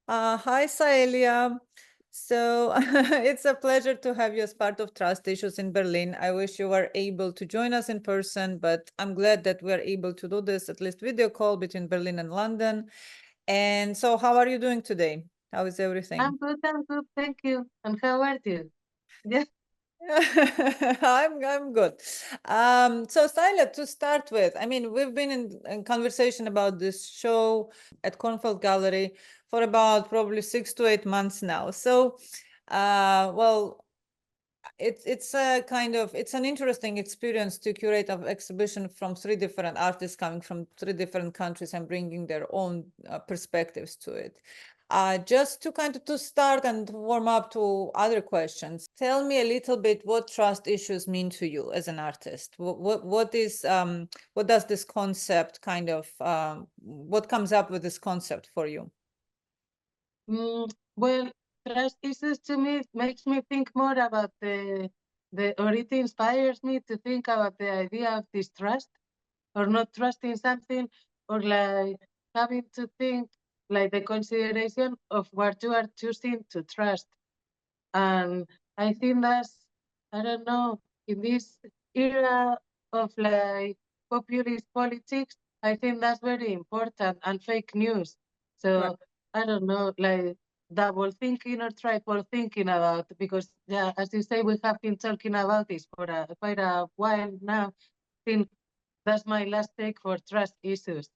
Hi, Saelia. So it's a pleasure to have you as part of Trust Issues in Berlin. I wish you were able to join us in person, but I'm glad that we're able to do this, at least video call between Berlin and London. And so how are you doing today? How is everything? I'm good, thank you. And how are you? Yeah. I'm good. So Styla, to start with, I mean, we've been in conversation about this show at KORNFELD Gallery for about probably 6 to 8 months now. So, well, it's a kind of it's an interesting experience to curate an exhibition from three different artists coming from three different countries and bringing their own perspectives to it. Just to kind of to start and warm up to other questions, tell me a little bit what trust issues mean to you as an artist. What does this concept kind of what comes up with this concept for you? Well, trust issues to me makes me think more about or it inspires me to think about the idea of distrust or not trusting something, or like having to think like the consideration of what you are choosing to trust. And I think I don't know, in this era of like populist politics, I think that's very important, and fake news. Right. So I don't know, like double thinking or triple thinking about, because yeah, as you say, we have been talking about this for quite a while now. I think that's my last take for trust issues.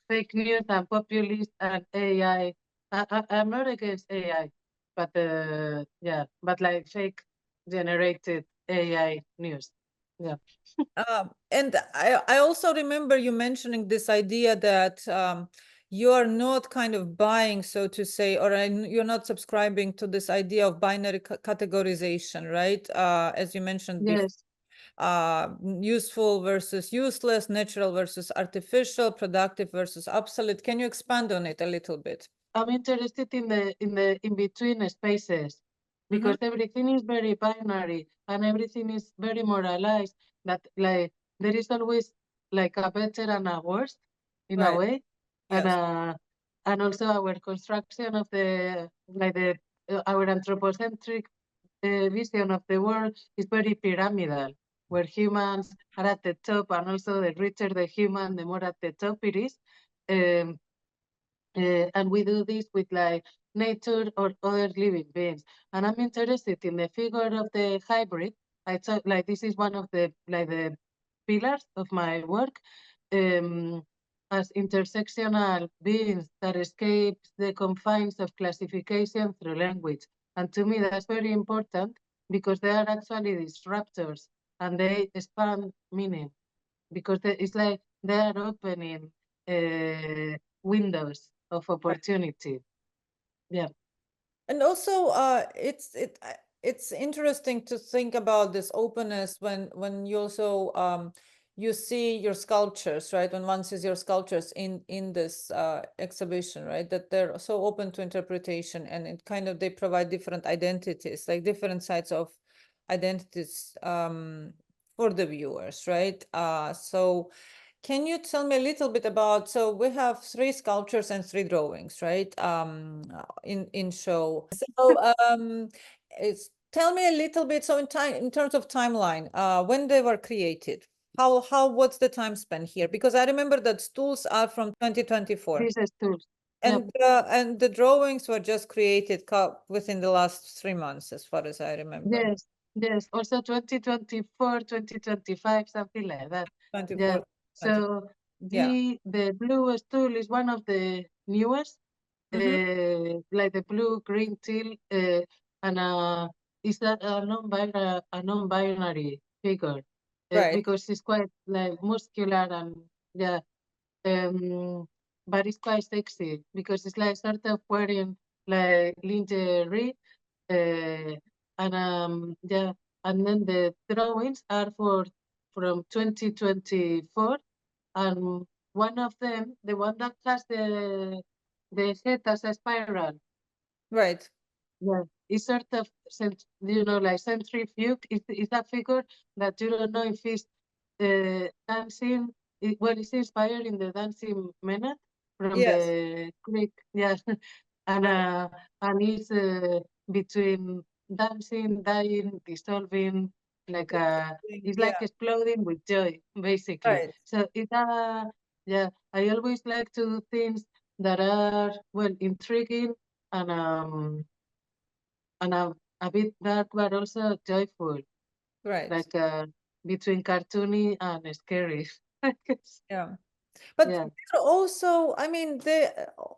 Fake news and populist and AI. I'm not against AI, but yeah, but like fake generated AI news. Yeah. And I also remember you mentioning this idea that you are not kind of buying, so to say, or you're not subscribing to this idea of binary categorization, right? As you mentioned before, Yes. useful versus useless, natural versus artificial, productive versus obsolete. Can you expand on it a little bit? I'm interested in the in between spaces, Mm-hmm. because everything is very binary and everything is very moralized. That like there is always like a better and a worse in a Right. way, and Yes. also our construction of the like the our anthropocentric vision of the world is very pyramidal, where humans are at the top, and also the richer the human, the more at the top it is. Um, and we do this with like nature or other living beings. And I'm interested in the figure of the hybrid. I thought like this is one of the pillars of my work, um, as intersectional beings that escapes the confines of classification through language. And to me, that's very important, because they are actually disruptors and they expand meaning, because it's like they are opening windows of opportunity. Yeah. And also, it's interesting to think about this openness when you also you see your sculptures, right? When one sees your sculptures in this exhibition, right? That they're so open to interpretation, and it kind of they provide different identities, like different sides of identities for the viewers, right? So can you tell me a little bit about, so we have three sculptures and three drawings, right? In show. So tell me a little bit, so in time, in terms of timeline, when they were created, what's the time span here? Because I remember that stools are from 2024. This is tools. Yeah. And the drawings were just created within the last 3 months, as far as I remember. Yes. Yes. Also 2024, 2025, something like that. Yeah. 24, 20. So Yeah. the blue stool is one of the newest, Mm-hmm. like the blue green teal, and is that a non-binary figure, Right. because it's quite like muscular and yeah. Um, but it's quite sexy, because it's like sort of wearing like lingerie, uh, and yeah, and then the drawings are from 2024, and one of them, the one that has the head as a spiral, Right. yeah, it's sort of like centrifuge. It's a figure that you don't know if it's dancing. Well, it's inspired in the dancing minute from Yes. the Greek, yeah. and it's between dancing, dying, dissolving, like it's Yeah, like exploding with joy, basically. right, So it's yeah, I always like to do things that are well intriguing and a bit dark, but also joyful, right. like between cartoony and scary. I guess. Yeah. But Yeah. they're also, I mean,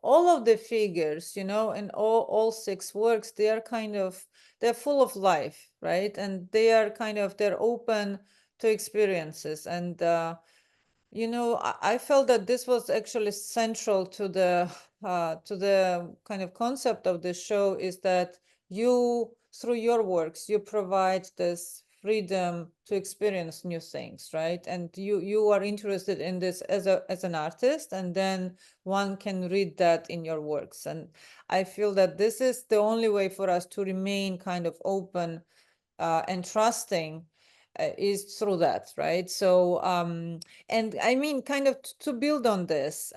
all of the figures, you know, in all six works, they are kind of, they're full of life, right? And they are kind of, they're open to experiences. And you know, I felt that this was actually central to the kind of concept of the show, is that you, through your works, you provide this freedom to experience new things, right? And you are interested in this as an artist, and then one can read that in your works. And I feel that this is the only way for us to remain kind of open and trusting, is through that, right? So, and I mean, kind of to build on this,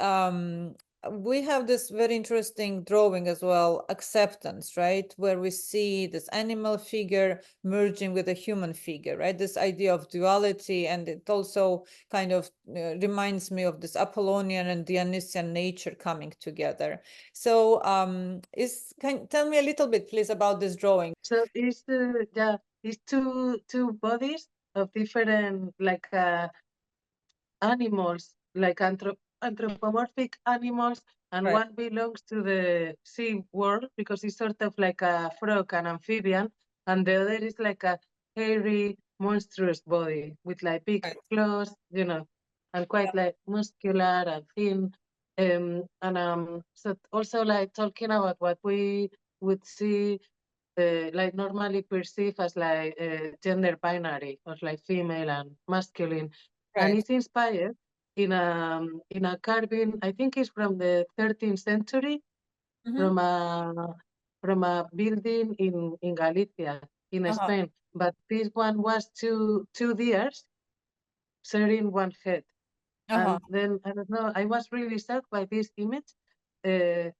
we have this very interesting drawing as well, acceptance, right? Where we see this animal figure merging with a human figure, right? This idea of duality, and it also kind of reminds me of this Apollonian and Dionysian nature coming together. So, tell me a little bit, please, about this drawing. So it's yeah, it's two bodies of different like animals, like anthropomorphic animals, and Right, one belongs to the sea world because it's sort of like a frog, an amphibian, and the other is like a hairy, monstrous body with like big right. claws, you know, and Yeah, quite like muscular and thin. And so also like talking about what we would see like normally perceived as like gender binary or like female and masculine, and right. it's inspired in a carving. I think it's from the 13th century, Mm-hmm. from a building in Galicia in Uh-huh. Spain. But this one was two deers sharing one head. Uh-huh. And then I don't know, I was really struck by this image. Uh,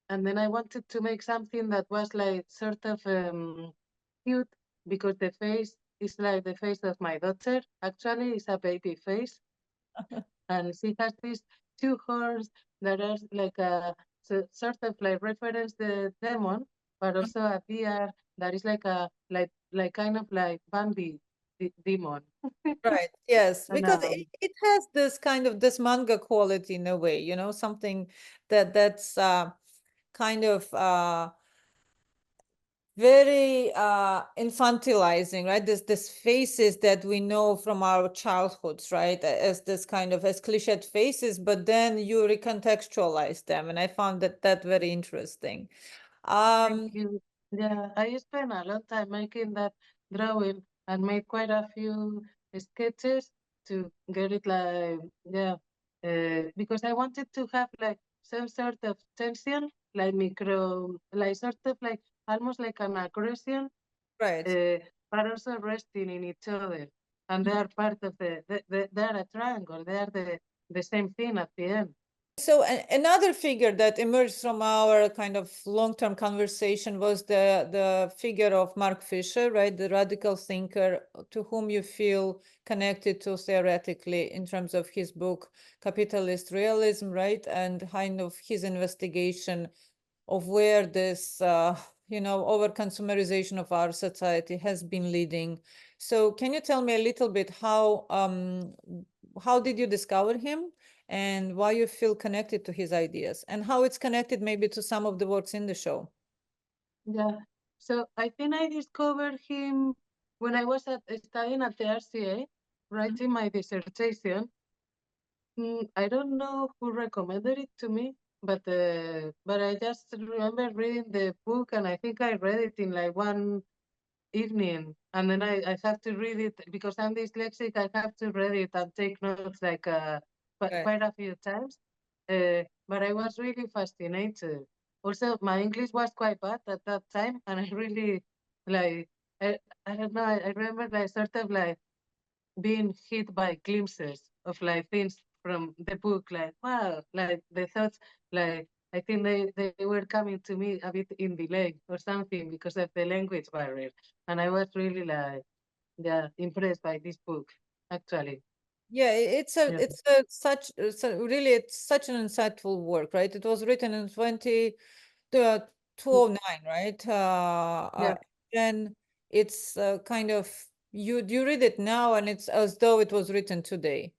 and then I wanted to make something that was like sort of cute because the face is like the face of my daughter. Actually, it's a baby face, and she has these two horns that are like a sort of like reference the demon, but also a deer that is like a like kind of like Bambi demon. Right. Yes, And because it has this kind of this manga quality in a way, you know, something that's kind of very infantilizing, right? This faces that we know from our childhoods, right? As this kind of as cliched faces, but then you recontextualize them, and I found that very interesting. thank Um, you. Yeah, I spent a long time making that drawing and made quite a few sketches to get it like, yeah, because I wanted to have like some sort of tension, like micro, like sort of like almost like an aggression, right. uh, but also resting in each other. And they are part of they are a triangle, they are the same thing at the end. So another figure that emerged from our kind of long-term conversation was the figure of Mark Fisher, right? The radical thinker to whom you feel connected to theoretically in terms of his book, Capitalist Realism, right? And kind of his investigation of where this, you know, over-consumerization of our society has been leading. So can you tell me a little bit how did you discover him? And why you feel connected to his ideas, and how it's connected maybe to some of the works in the show. Yeah. So I think I discovered him when I was studying at the RCA, Mhm. writing my dissertation. I don't know who recommended it to me, but I just remember reading the book, and I think I read it in like one evening, and then I have to read it because I'm dyslexic. I have to read it and take notes like Right. quite a few times. But I was really fascinated. Also, my English was quite bad at that time, and I really like I don't know. I remember like sort of like being hit by glimpses of like things from the book, like wow, like the thoughts, like I think they were coming to me a bit in delay or something because of the language barrier. And I was really like, yeah, impressed by this book, actually. Yeah, Yeah, it's such an insightful work, right? It was written in 2009, right? yeah. And it's kind of you read it now and it's as though it was written today.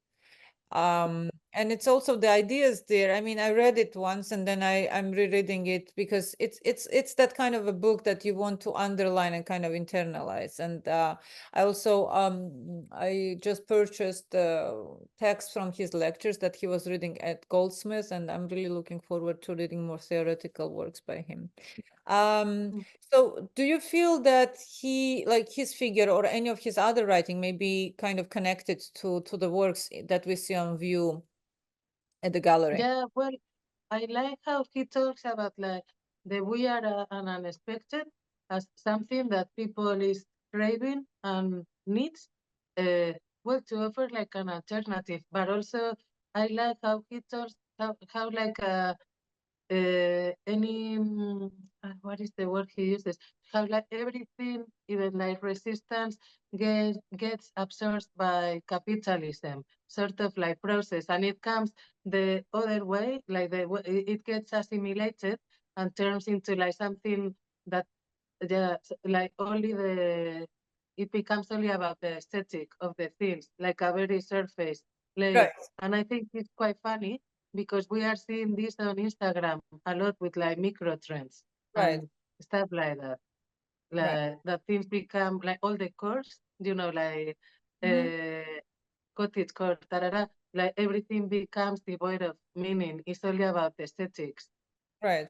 And it's also the ideas there. I mean, I read it once and then I'm rereading it because it's that kind of a book that you want to underline and kind of internalize. And I also I just purchased the text from his lectures that he was reading at Goldsmith, and I'm really looking forward to reading more theoretical works by him. Um, Mm. so do you feel that he, like his figure or any of his other writing may be kind of connected to the works that we see on view at the gallery? Yeah, well, I like how he talks about like the weird and unexpected as something that people is craving and needs. Uh, well, to offer like an alternative, but also I like how he talks how like any what is the word he uses? How like everything, even like resistance, gets absorbed by capitalism, sort of like process, and it comes the other way, like it gets assimilated and turns into like something that, yeah, like only the it becomes only about the aesthetic of the things, like a very surface layer. Right, And I think it's quite funny because we are seeing this on Instagram a lot with like micro trends right, and stuff like that. right. Like that things become like all the cores, like Hmm. cottage core, tarara, like everything becomes devoid of meaning. It's only about aesthetics. Right.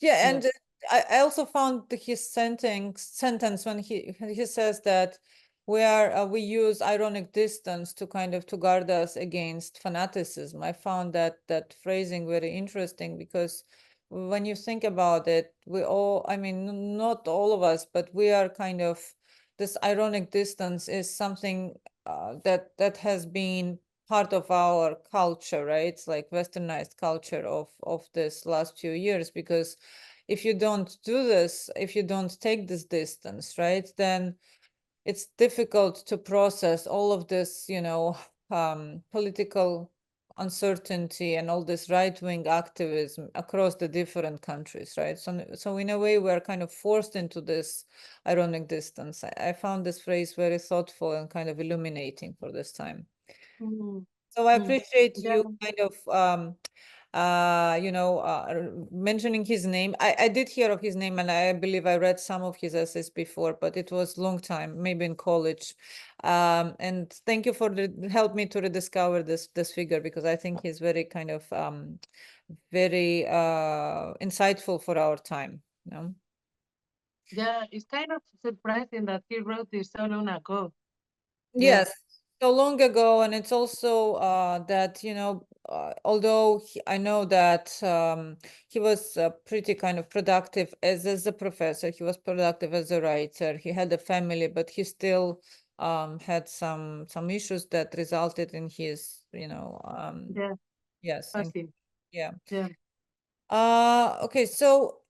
Yeah, Yeah. and I also found his sentence when he says that we use ironic distance to kind of to guard us against fanaticism. I found that phrasing very interesting because when you think about it, we all, I mean, not all of us, but we are kind of this ironic distance is something that has been part of our culture, right? It's like westernized culture of this last few years, because if you don't do this, if you don't take this distance, right, then it's difficult to process all of this, political uncertainty and all this right-wing activism across the different countries, right? So in a way, we're kind of forced into this ironic distance. I found this phrase very thoughtful and kind of illuminating for this time. Mm, So I mm. appreciate Yeah, you kind of mentioning his name. I did hear of his name, and I believe I read some of his essays before, but it was long time, maybe in college. And thank you for help me to rediscover this figure, because I think he's very kind of very insightful for our time. You know? yeah. It's kind of surprising that he wrote this so long ago. Yeah, Yes, so long ago, and it's also that although I know that he was pretty kind of productive as a professor, he was productive as a writer. He had a family, but he still had some issues that resulted in his yeah. yes, and Passing. yeah. Yeah. Okay, so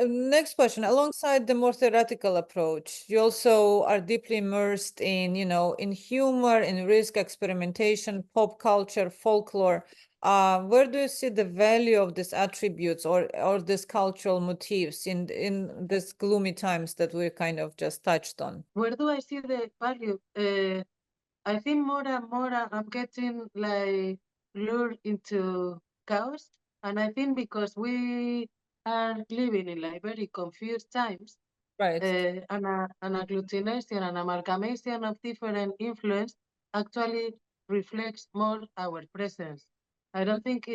next question. Alongside the more theoretical approach, you also are deeply immersed in, in humor, in risk experimentation, pop culture, folklore. Where do you see the value of these attributes or these cultural motifs in these gloomy times that we kind of just touched on? Where do I see the value? I think more and more I'm getting like lured into chaos. And I think because we are living in like very confused times, Right. an agglutination and amalgamation of different influence actually reflects more our presence. I don't think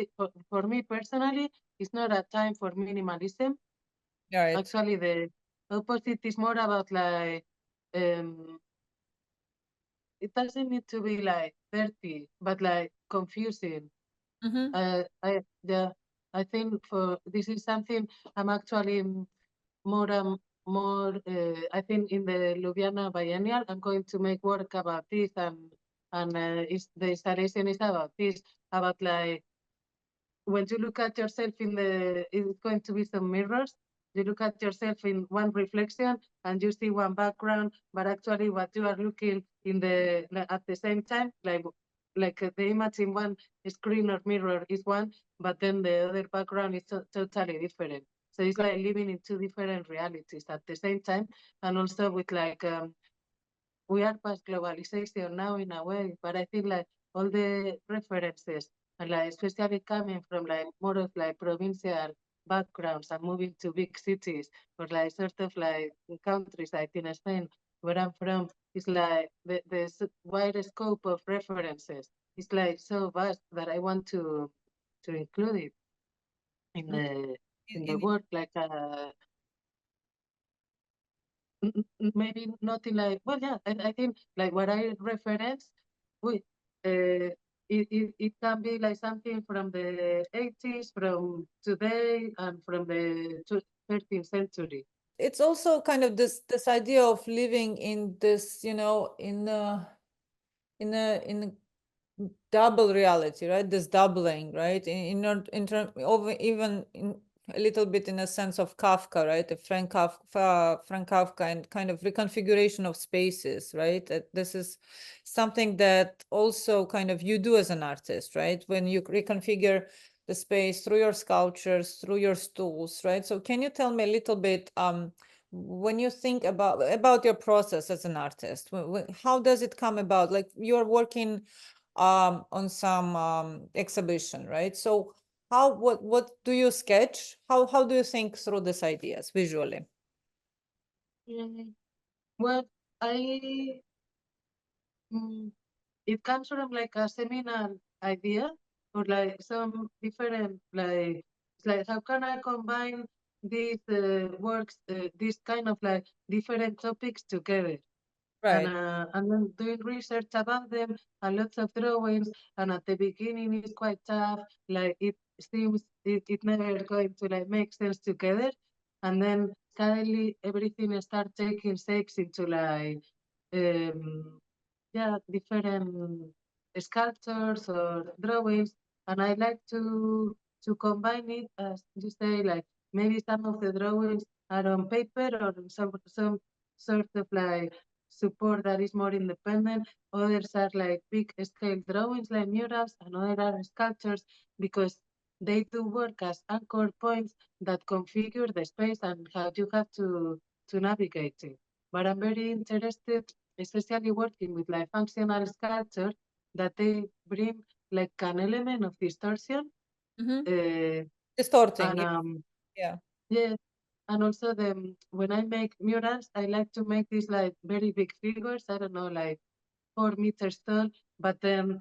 for me personally, it's not a time for minimalism. Right. Actually, the opposite is more about like um, it doesn't need to be like dirty, but like confusing. Mm-hmm. Yeah, I think for this is something I'm actually more more. I think in the Ljubljana Biennial, I'm going to make work about this, and the installation is about this, about like when you look at yourself in the, it's going to be some mirrors. You look at yourself in one reflection and you see one background, but actually what you are looking in the, at the same time, like the image in one screen or mirror is one, but then the other background is totally different. So it's like living in two different realities at the same time. And also with like, we are past globalization now in a way, but I think like all the references and like especially coming from like more of like provincial backgrounds and moving to big cities or like sort of like countries like in Spain where I'm from, it's like the wider scope of references is like so vast that I want to include it in Mm. the work like maybe nothing like, well, yeah, I think like what I reference, we, it can be like something from the 80s, from today, and from the 13th century. It's also kind of this idea of living in this, you know, in a double reality, right? This doubling, right? In term of even in a little bit in a sense of Kafka, right? The Frank Kafka and kind of reconfiguration of spaces, right? That this is something that also kind of you do as an artist, right? When you reconfigure the space through your sculptures, through your stools, right? So can you tell me a little bit, when you think about your process as an artist, how does it come about? Like you're working on some exhibition, right? So what do you sketch? How do you think through these ideas visually? Well, I, mm, it comes from like a seminal idea or like some different, like, it's like, how can I combine these works, these kind of like different topics together? Right. And then doing research about them and lots of drawings. And at the beginning, it's quite tough. Like it seems it never going to like make sense together. And then suddenly everything start taking shapes into like, yeah, different sculptures or drawings. And I like to combine it, as you say, like maybe some of the drawings are on paper or some sort of like support that is more independent. Others are like big scale drawings like murals, and others are sculptures because they do work as anchor points that configure the space and how you have to navigate it. But I'm very interested, especially working with like functional sculpture, that they bring like an element of distortion. Mm-hmm. Uh, Distorting. and Yeah. Yeah. yeah, and also when I make murals, I like to make these like very big figures. I don't know, like 4 meters tall, but then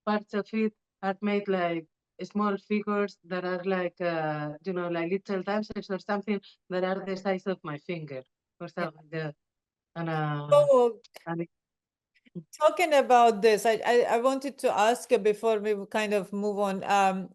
parts of it are made like small figures that are like like little dancers or something that are the size of my finger or Yeah. something. Yeah. And So and talking about this, I wanted to ask you before we kind of move on,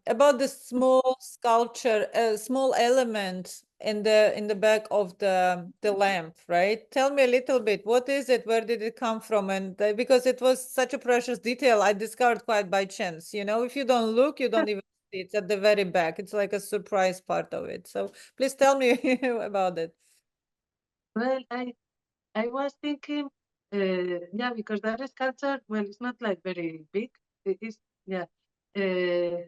about the small sculpture, small element in the back of the lamp, right? Tell me a little bit, what is it? Where did it come from? And because it was such a precious detail, I discovered quite by chance. You know, if you don't look, you don't even see it. It's at the very back. It's like a surprise part of it. So please tell me about it. well, I was thinking, yeah, because that sculpture, well, it's not like very big. It is, yeah. Uh,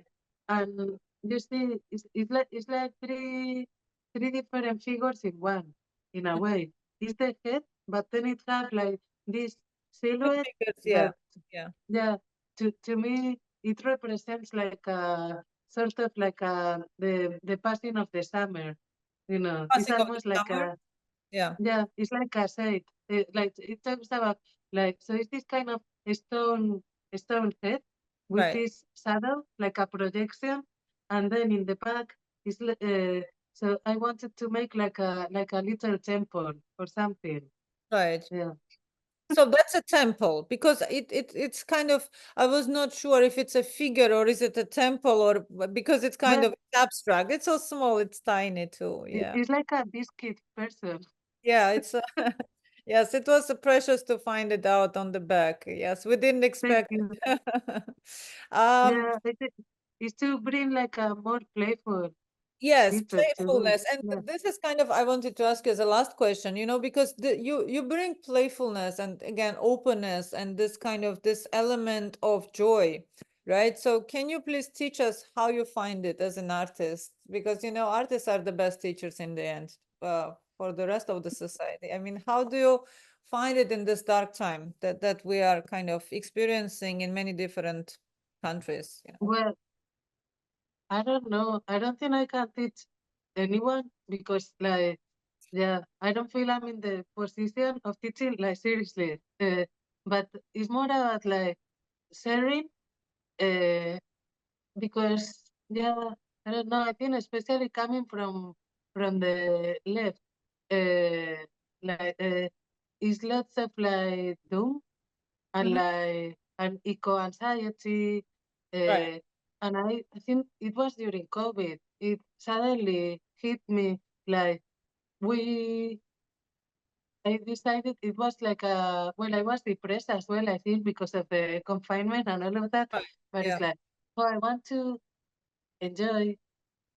and you see, it's like three different figures in one, in a way. It's the head, but then it has like this Two silhouette figures, yeah. that, Yeah. yeah, to me, it represents like a sort of like the passing of the summer. You know, it's Passing of the almost like summer. a, Yeah. yeah, it's like I said, like it talks about like, so it's this kind of stone head with Right. this shadow, like a projection, and then in the back is so I wanted to make like a little temple or something. Right. Yeah, So that's a temple because it's kind of, I was not sure if it's a figure or is it a temple or because it's kind well, of abstract. It's so small, it's tiny too. Yeah. it's like a biscuit person. Yeah, it's yes, it was precious to find it out on the back. Yes, we didn't Thank expect you. it. Um, Yeah, is to bring like a more playful Yes, people to, playfulness. And yeah. this is kind of, I wanted to ask you as a last question, because you bring playfulness and again, openness and this kind of this element of joy, right? So can you please teach us how you find it as an artist? Because, artists are the best teachers in the end, for the rest of the society. I mean, how do you find it in this dark time that we are kind of experiencing in many different countries? Well, I don't know. I don't think I can teach anyone because, like, yeah, I don't feel I'm in the position of teaching, like, seriously. But it's more about, like, sharing, uh, because, yeah, I don't know. I think especially coming from the left, uh, like, it's lots of, like, doom and, Mhm. like, and eco anxiety. Right. And I think it was during COVID. It suddenly hit me like we. I decided it was like well, I was depressed as well, I think, because of the confinement and all of that. Right. But Yeah. it's like, oh, I want to enjoy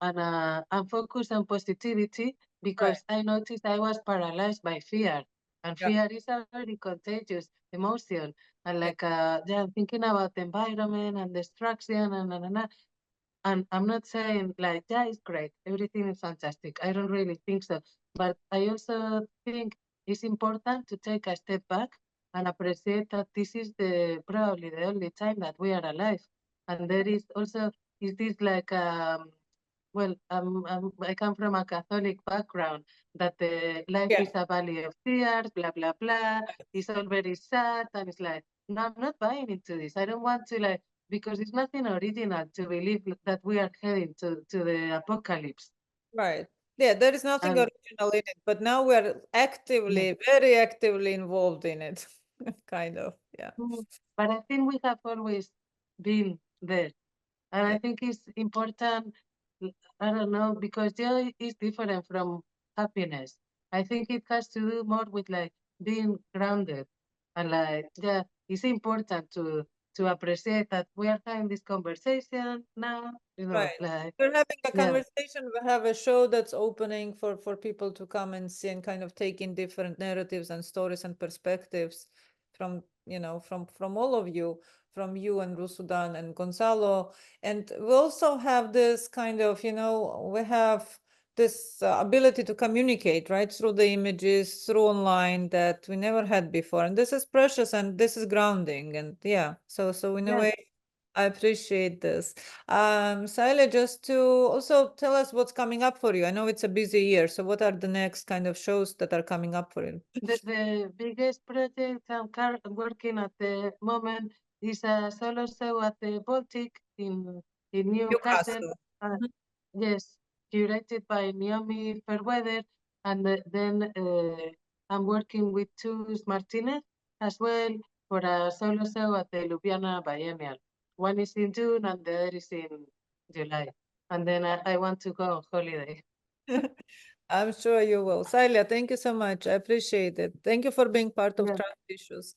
and focus on positivity Right. because I noticed I was paralyzed by fear. And Yeah. fear is a very contagious emotion. And Yeah. like, yeah, thinking about the environment and destruction and I'm not saying like, yeah, it's great, everything is fantastic. I don't really think so. But I also think it's important to take a step back and appreciate that this is the probably the only time that we are alive. And there is also, is this like, well, I come from a Catholic background that the life Yeah. is a valley of tears, blah, blah, blah. It's all very sad. And it's like, no, I'm not buying into this. I don't want to like, because it's nothing original to believe that we are heading to the apocalypse. Right. Yeah, there is nothing And original in it, but now we're yeah, actively, very actively involved in it. Kind of. Yeah. but I think we have always been there. And Yeah. I think it's important, I don't know, because joy is different from happiness. I think it has to do more with like being grounded. And like, yeah, it's important to appreciate that we are having this conversation now, Right. like, We're having a yeah, conversation. We have a show that's opening for people to come and see and kind of take in different narratives and stories and perspectives from, from all of you, from you and Rusudan and Gonzalo. And we also have this kind of, we have this ability to communicate, right, through the images, through online that we never had before. And this is precious and this is grounding. And yeah, so in a yeah. way, I appreciate this. Saelia, just to also tell us what's coming up for you. I know it's a busy year, so what are the next kind of shows that are coming up for you? The biggest project working at the moment is a solo show at the Baltic in Newcastle. Newcastle. Uh, Mhm. yes, curated by Naomi Fairweather. And then I'm working with Chus Martinez as well for a solo show at the Ljubljana Biennial. One is in June and the other is in July. And then I want to go on holiday. I'm sure you will. Saelia, thank you so much. I appreciate it. Thank you for being part of Yeah. Trust Issues.